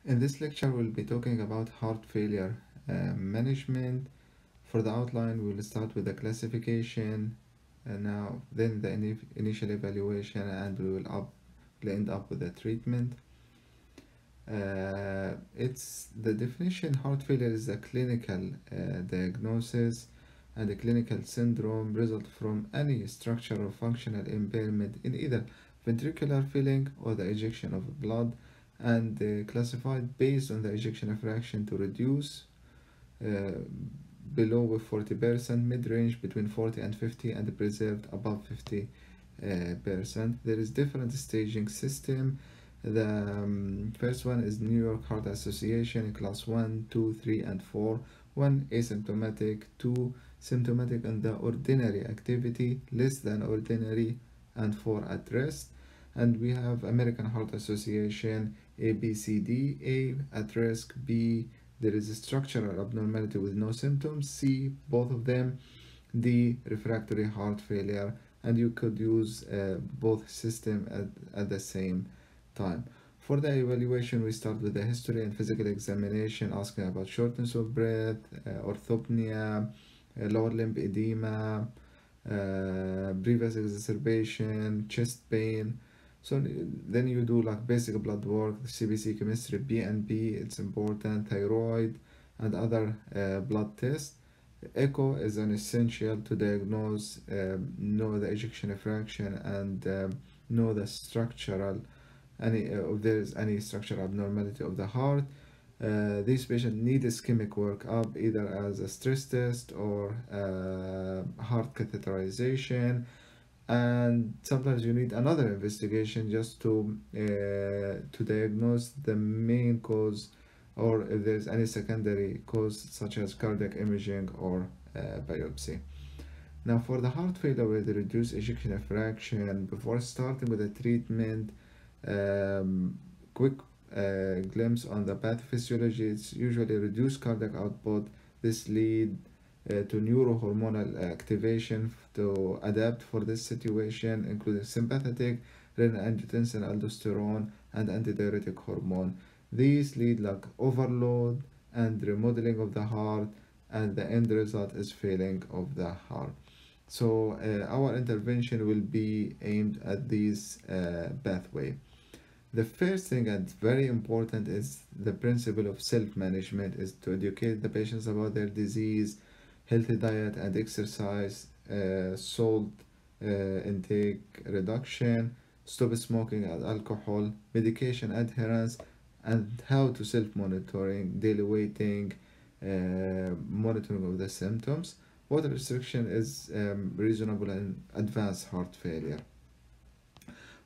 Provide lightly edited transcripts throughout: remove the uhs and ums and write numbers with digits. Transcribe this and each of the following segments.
In this lecture, we'll be talking about heart failure management. For the outline, we'll start with the classification, then the initial evaluation, and we'll end up with the treatment. It's the definition. Heart failure is a clinical diagnosis and a clinical syndrome result from any structural or functional impairment in either ventricular filling or the ejection of blood, and classified based on the ejection fraction to reduce uh, below 40%, mid-range between 40 and 50, and preserved above 50%. There is different staging system. The first one is New York Heart Association, class 1, 2, 3, and 4. 1 asymptomatic, 2 symptomatic and the ordinary activity, less than ordinary, and 4 at rest. And we have American Heart Association, A, B, C, D. A at risk, B there is a structural abnormality with no symptoms, C both of them, D refractory heart failure, and you could use both systems at the same time. For the evaluation, we start with the history and physical examination, asking about shortness of breath, orthopnea, lower limb edema, previous exacerbation, chest pain. So then you do like basic blood work, CBC chemistry, BNP, it's important, thyroid, and other blood tests. Echo is an essential to diagnose, know the ejection fraction, and know the structural, if there is any structural abnormality of the heart. These patients need ischemic workup either as a stress test or heart catheterization, and sometimes you need another investigation just to diagnose the main cause, or if there's any secondary cause such as cardiac imaging or biopsy. Now for the heart failure with the reduced ejection fraction, before starting with the treatment, quick glimpse on the pathophysiology. It's usually reduced cardiac output. This lead to neurohormonal activation to adapt for this situation, including sympathetic, renin-angiotensin, aldosterone, and antidiuretic hormone. These lead like overload and remodeling of the heart, and the end result is failing of the heart. So our intervention will be aimed at this pathway. The first thing and very important is the principle of self-management, is to educate the patients about their disease, healthy diet and exercise, salt intake reduction, stop smoking and alcohol, medication adherence, and how to self-monitoring, daily weighting, monitoring of the symptoms. Water restriction is reasonable in advanced heart failure.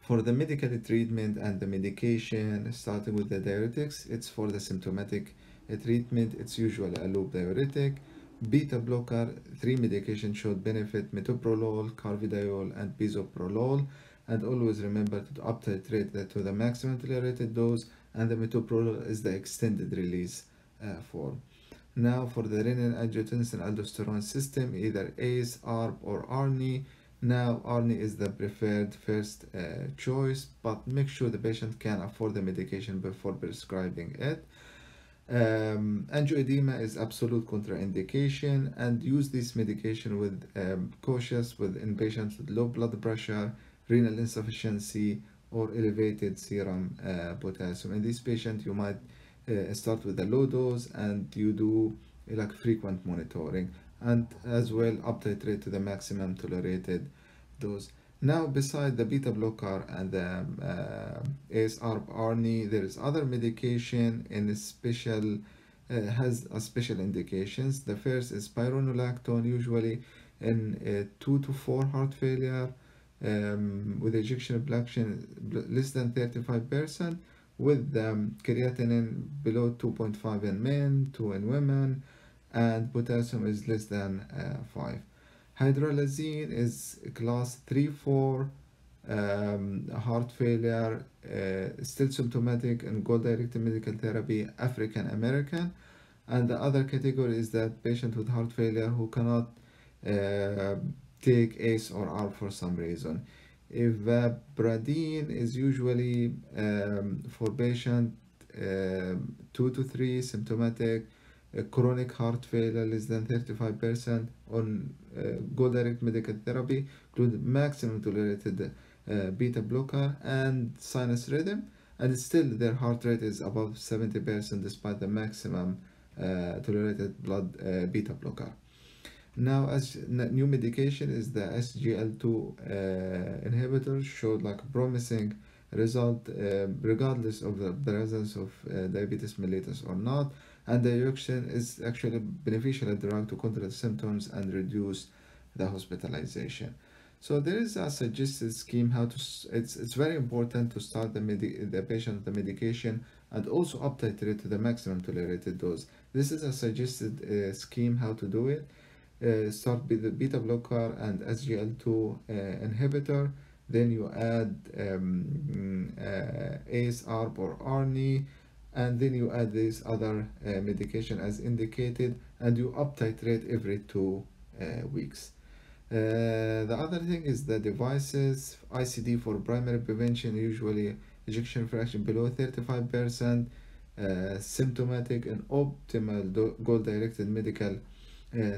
For the medical treatment and the medication, starting with the diuretics, it's for the symptomatic treatment. It's usually a loop diuretic. Beta blocker, 3 medications showed benefit: metoprolol, carvedilol, and bisoprolol. And always remember to up-titrate that to the maximum tolerated dose, and the metoprolol is the extended release form. Now for the renin-angiotensin aldosterone system, either ACE, ARB, or ARNI. Now ARNI is the preferred first choice, but make sure the patient can afford the medication before prescribing it. Angioedema is absolute contraindication, and use this medication with cautious in patients with low blood pressure, renal insufficiency, or elevated serum potassium. In this patient, you might start with a low dose, and you do like frequent monitoring, and as well up titrate to the maximum tolerated dose. Now, beside the beta blocker and the ACE, ARB, ARNI, there is other medication in special has a special indications. The first is spironolactone, usually in 2 to 4 heart failure, with ejection fraction less than 35%, with creatinine below 2.5 in men, 2 in women, and potassium is less than 5. Hydralazine is class 3-4 heart failure, still symptomatic, and goal-directed medical therapy, African American. And the other category is that patient with heart failure who cannot take ACE or ARB for some reason. Ivabradine is usually for patient 2 to 3 symptomatic, chronic heart failure less than 35% on goal direct medical therapy, include maximum tolerated beta blocker and sinus rhythm, and still their heart rate is above 70% despite the maximum tolerated blood beta blocker. Now, as new medication is the SGL2 inhibitor showed like promising result regardless of the presence of diabetes mellitus or not, and the injection is actually beneficial drug to control symptoms and reduce the hospitalization. So there is a suggested scheme how to. It's very important to start the patient the medication and also up titrate to the maximum tolerated dose. This is a suggested scheme how to do it. Start with the beta blocker and SGL2 inhibitor. Then you add ACE, ARB, or ARNI, and then you add this other medication as indicated, and you up titrate every 2 weeks. The other thing is the devices. ICD for primary prevention, usually ejection fraction below 35%, symptomatic and optimal goal-directed medical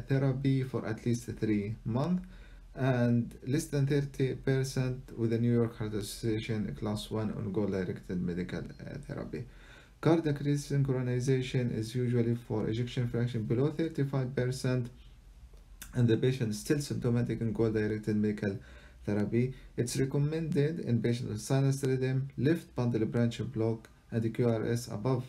therapy for at least 3 months, and less than 30% with the New York Heart Association class 1 on goal-directed medical therapy. Cardiac resynchronization is usually for ejection fraction below 35% and the patient is still symptomatic in goal-directed medical therapy. It's recommended in patients with sinus rhythm, left bundle branch block, and the QRS above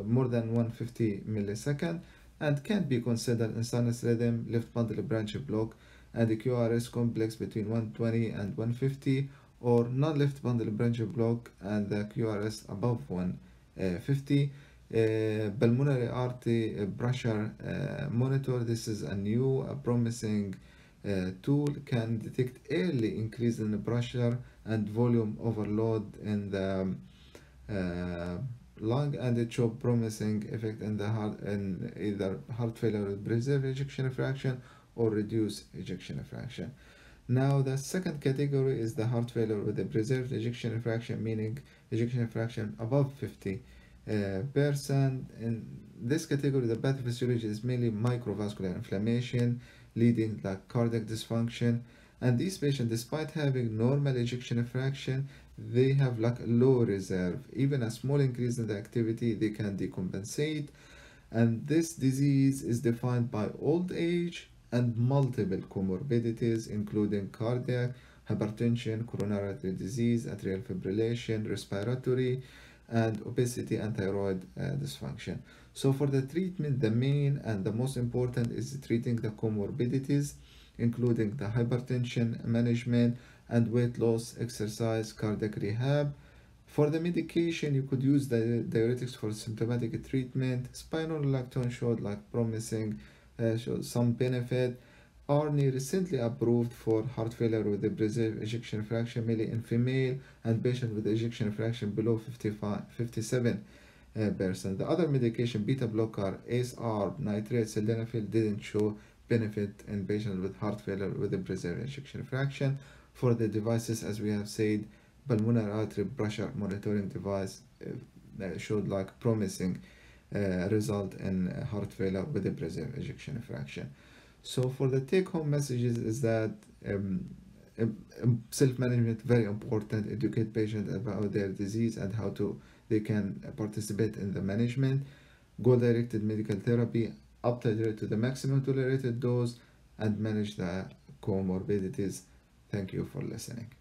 more than 150 millisecond, and can be considered in sinus rhythm, left bundle branch block, and the QRS complex between 120 and 150, or non-left bundle branch block and the QRS above 150. Pulmonary artery pressure monitor. This is a new promising tool, can detect early increase in the pressure and volume overload in the lung, and it show promising effect in the heart, in either heart failure with preserved ejection fraction or reduced ejection fraction. Now the second category is the heart failure with a preserved ejection fraction, meaning ejection fraction above 50%. In this category, the pathophysiology is mainly microvascular inflammation leading to cardiac dysfunction, and these patients, despite having normal ejection fraction, they have like low reserve. Even a small increase in the activity, they can decompensate, and this disease is defined by old age and multiple comorbidities, including cardiac, hypertension, coronary artery disease, atrial fibrillation, respiratory, and obesity and thyroid dysfunction. So for the treatment, the main and the most important is treating the comorbidities, including the hypertension management and weight loss, exercise, cardiac rehab. For the medication, you could use the diuretics for symptomatic treatment. Spironolactone showed like promising, showed some benefit. ARNI recently approved for heart failure with the preserved ejection fraction, mainly in female and patient with ejection fraction below 57%. The other medication, beta blocker, ACE, ARB, nitrate, sildenafil, didn't show benefit in patients with heart failure with the preserved ejection fraction. For the devices, as we have said, pulmonary artery pressure monitoring device showed like promising result in heart failure with the preserved ejection fraction. So for the take-home messages is that self-management very important. Educate patients about their disease and how they can participate in the management. Goal-directed medical therapy, up titrate to the maximum tolerated dose, and manage the comorbidities. Thank you for listening.